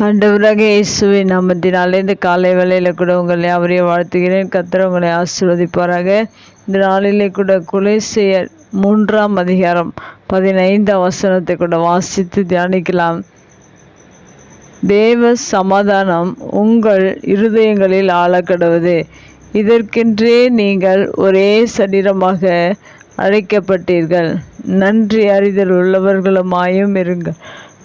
ஆண்டவராக இயேசுவின் நாமத்தினாலே இந்த காலை வேளையில கூட உங்களை அவரையே வாழ்த்துகிறேன். கர்த்தர் உங்களை ஆசீர்வதிப்பாராக. இந்த நாளிலே கூட கொலோசியர் 3:15 கூட வாசித்து தியானிக்கலாம். தேவ சமாதானம் உங்கள் இருதயங்களில் ஆளக்கடவது. இதற்கென்றே நீங்கள் ஒரே சரீரமாக அழைக்கப்பட்டீர்கள். நன்றி அறிதல் உள்ளவர்களுமாயும் இருங்கள்.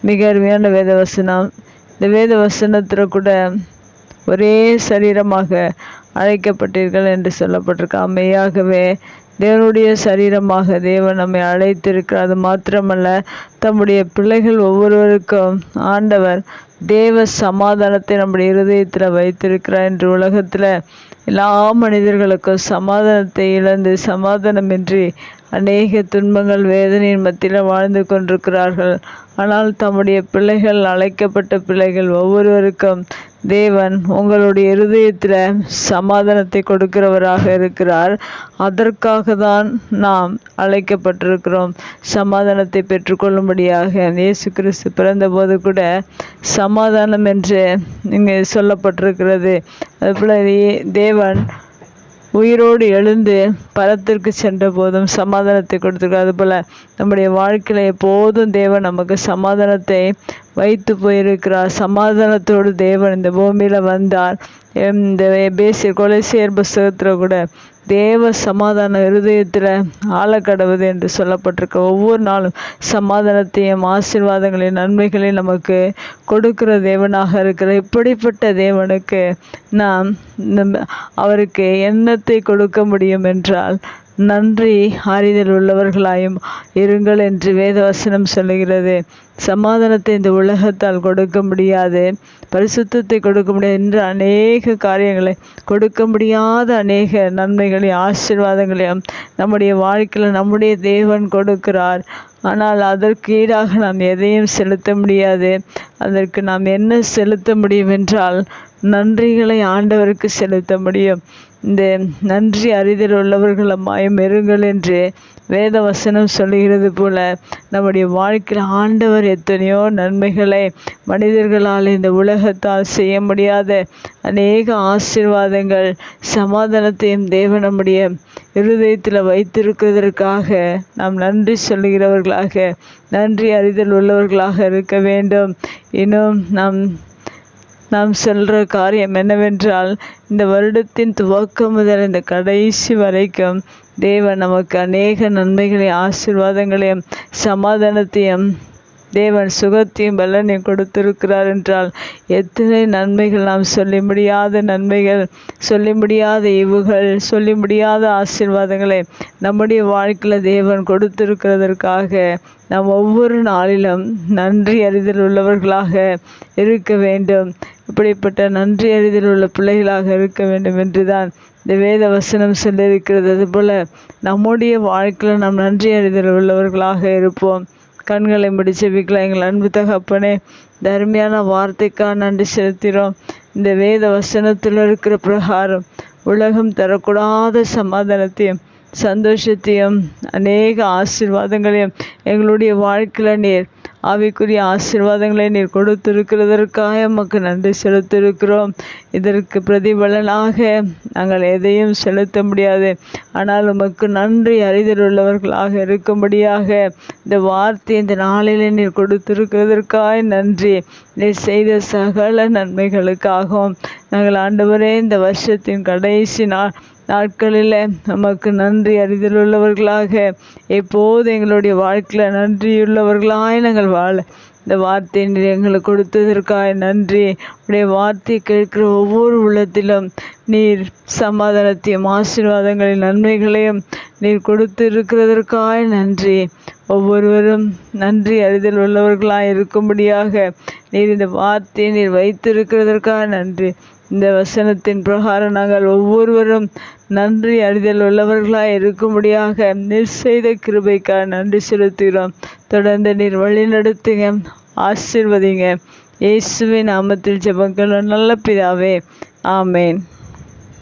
மிக அருமையான வேதவசனம். இந்த வேத வசனத்தில் கூட ஒரே சரீரமாக அழைக்கப்பட்டீர்கள் என்று சொல்லப்பட்டிருக்கு. மெய்யாகவே தேவனுடைய சரீரமாக தேவன் நம்மை அழைத்திருக்கிறார். அது மாத்திரமல்ல, தம்முடைய பிள்ளைகள் ஒவ்வொருவருக்கும் ஆண்டவர் தேவ சமாதானத்தை நம்முடைய இருதயத்தில் வைத்திருக்கிறார் என்று உலகத்தில் எல்லா மனிதர்களுக்கும் சமாதானத்தை இழந்து சமாதானமின்றி அநேக துன்பங்கள் வேதனையின் மத்தியில் வாழ்ந்து கொண்டிருக்கிறார்கள். ஆனால் தம்முடைய பிள்ளைகள், அழைக்கப்பட்ட பிள்ளைகள் ஒவ்வொருவருக்கும் தேவன் உங்களுடைய இருதயத்தில் சமாதானத்தை கொடுக்கிறவராக இருக்கிறார். அதற்காக தான் நாம் அழைக்கப்பட்டிருக்கிறோம், சமாதானத்தை பெற்றுக்கொள்ளும்படியாக. இயேசு கிறிஸ்து பிறந்தபோது கூட சமாதானம் என்று இங்கே சொல்லப்பட்டிருக்கிறது. அதுபோல தேவன் உயிரோடு எழுந்து பரத்திற்கு சென்ற போதும் சமாதானத்தை கொடுத்துருக்கார். அதுபோல் நம்முடைய வாழ்க்கையில் எப்போதும் தேவன் நமக்கு சமாதானத்தை வைத்து போயிருக்கிறார். சமாதானத்தோடு தேவன் இந்த பூமியில் வந்தார். இந்த கொலோசியர் புஸ்தகத்தில் கூட தேவ சமாதான இருதயத்தில் ஆழக்கடவுது என்று சொல்லப்பட்டிருக்க. ஒவ்வொரு நாளும் சமாதானத்தையும் ஆசீர்வாதங்களையும் நன்மைகளையும் நமக்கு கொடுக்கிற தேவனாக இருக்கிற இப்படிப்பட்ட தேவனுக்கு நாம் அவருக்கு எண்ணத்தை கொடுக்க முடியும் என்றால் நன்றி அறிதல் உள்ளவர்களாயும் இருங்கள் என்று வேதவசனம் சொல்லுகிறது. சமாதானத்தை இந்த உலகத்தால் கொடுக்க முடியாது, பரிசுத்தத்தை கொடுக்க முடியாது என்று அநேக காரியங்களை கொடுக்க முடியாத அநேக நன்மைகளையும் ஆசீர்வாதங்களையும் நம்முடைய வாழ்க்கையில் நம்முடைய தேவன் கொடுக்கிறார். ஆனால் அதற்கு ஈடாக நாம் எதையும் செலுத்த முடியாது. அதற்கு நாம் என்ன செலுத்த முடியும் என்றால் நன்றிகளை ஆண்டவருக்கு செலுத்த முடியும். இந்த நன்றி அறிதல் உள்ளவர்களுமாயும் இருங்கள் என்று வேத வசனம் சொல்லுகிறது போல நம்முடைய வாழ்க்கையில் ஆண்டவர் எத்தனையோ நன்மைகளை மனிதர்களால் இந்த உலகத்தால் செய்ய முடியாத அநேக ஆசீர்வாதங்கள் சமாதானத்தையும் தேவன் நம்முடைய இருதயத்தில் வைத்திருக்கிறதற்காக நாம் நன்றி சொல்லுகிறவர்களாக, நன்றி அறிதல் உள்ளவர்களாக இருக்க வேண்டும். இன்னும் நாம் சொல்கிற காரியம் என்னவென்றால், இந்த வருடத்தின் துவக்கம் முதல் இந்த கடைசி வரைக்கும் தேவன் நமக்கு அநேக நன்மைகளையும் ஆசீர்வாதங்களையும் சமாதானத்தையும் தேவன் சுகத்தையும் பலனையும் கொடுத்திருக்கிறார் என்றால் எத்தனை நன்மைகள்! நாம் சொல்லி முடியாத நன்மைகள், சொல்லி முடியாத ஈவுகள், சொல்லி முடியாத ஆசீர்வாதங்களை நம்முடைய வாழ்க்கையில் தேவன் கொடுத்திருக்கிறதற்காக நாம் ஒவ்வொரு நாளிலும் நன்றி அறிதல் உள்ளவர்களாக இருக்க வேண்டும். இப்படிப்பட்ட நன்றி அறிதல் உள்ள பிள்ளைகளாக இருக்க வேண்டும் என்றுதான் இந்த வேத வசனம் சொல்லியிருக்கிறது. அதுபோல் நம்முடைய வாழ்க்கையில் நாம் நன்றி அறிதல் உள்ளவர்களாக இருப்போம். கண்களை முடிச்சு வைக்கலாம். எங்கள் அன்பு தகப்பனே, இந்த அருமையான வார்த்தைக்காக நன்றி செலுத்துகிறோம். இந்த வேத வசனத்தில் இருக்கிற பிரகாரம் உலகம் தரக்கூடாத சமாதானத்தையும் சந்தோஷத்தையும் அநேக ஆசீர்வாதங்களையும் எங்களுடைய வாழ்க்கையில் நீர் ஆவிக்குரிய ஆசீர்வாதங்களை நீர் கொடுத்திருக்கிறதற்காக நமக்கு நன்றி செலுத்திருக்கிறோம். இதற்கு பிரதிபலனாக நாங்கள் எதையும் செலுத்த முடியாது. ஆனால் உமக்கு நன்றி அறிதல் உள்ளவர்களாக இருக்கும்படியாக இந்த வார்த்தை இந்த நாளில் நீர் கொடுத்திருக்கிறதற்காக நன்றி. நீர் செய்த சகல நன்மைகளுக்காகவும் நாங்கள் ஆண்டவரே இந்த வருஷத்தின் கடைசி நாட்களில் நமக்கு நன்றி அறிதல் உள்ளவர்களாக எப்போது எங்களுடைய வாழ்க்கையில் நன்றியுள்ளவர்களாய் நாங்கள் வாழ இந்த வார்த்தையை நீர் எங்களுக்கு கொடுத்ததற்காக நன்றி. உடைய வார்த்தையை கேட்கிற ஒவ்வொரு உள்ளத்திலும் நீர் சமாதானத்தையும் ஆசீர்வாதங்களையும் நன்மைகளையும் நீர் கொடுத்து இருக்கிறதற்காக நன்றி. ஒவ்வொருவரும் நன்றி அறிதல் உள்ளவர்களாக இருக்கும்படியாக நீர் இந்த வார்த்தையை நீர் வைத்திருக்கிறதற்காக நன்றி. இந்த வசனத்தின் பிரகாரம் நாங்கள் ஒவ்வொருவரும் நன்றி அறிதல் உள்ளவர்களாக இருக்கும்படியாக நீர் செய்த கிருபைக்காக நன்றி செலுத்துகிறோம். தொடர்ந்து நீர் வழி நடத்துங்க, ஆசீர்வதிங்க. இயேசுவின் நாமத்தில் ஜெபங்கள் நல்ல பிதாவே, ஆமேன்.